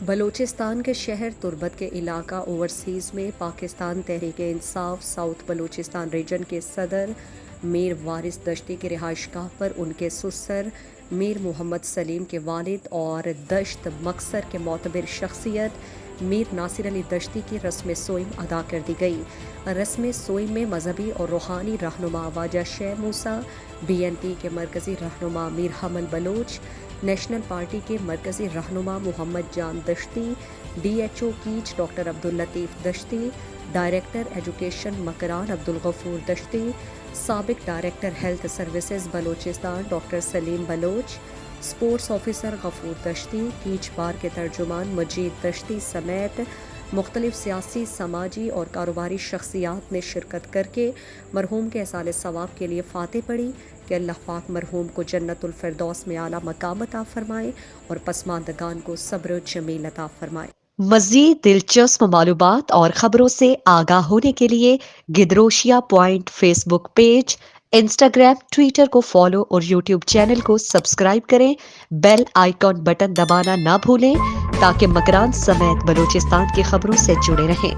بلوچستان کے شہر تربت کے علاقہ اوورسیز میں پاکستان تحریک انصاف ساؤتھ بلوچستان ریجن کے صدر میر وارث دشتی کی رہائش گاہ پر ان کے سسر میر محمد سلیم کے والد اور دشت مقصر کے معتبر شخصیت میر ناصر علی دشتی کی رسم سوئم ادا کر دی گئی۔ رسم سوئم میں مذہبی اور روحانی رہنما واجہ شیخ موسیٰ، BNP کے مرکزی رہنما میر حمل بلوچ، نیشنل پارٹی کے مرکزی رہنما Muhammad Jan Dashti, DHO Kech doctor Abdul Latif Dashti, director education Makran Abdul Ghafoor Dashti, سابق director health services Balochistan doctor Saleem Baloch, sports officer Ghafoor Dashti, catch بار کے ترجمان مجید دشتی سمیت مختلف سیاسی، سماجی اور کاروباری شخصیات نے شرکت کر کے مرحوم کے ایصال ثواب کے لیے فاتح پڑھی کہ اللہ پاک مرحوم کو جنت الفردوس میں اعلیٰ مقام عطا فرمائے اور پسماندگان کو صبر و جمیل عطا فرمائے۔ مزید دلچسپ معلومات اور خبروں سے آگاہ ہونے کے لیے Gedrosia point Facebook page, Instagram, Twitter کو فالو اور یوٹیوب چینل کو سبسکرائب کریں۔ بیل آئیکن بٹن دبانا نہ بھولیں تاکہ مکران سمیت بلوچستان کی خبروں سے جڑے رہیں۔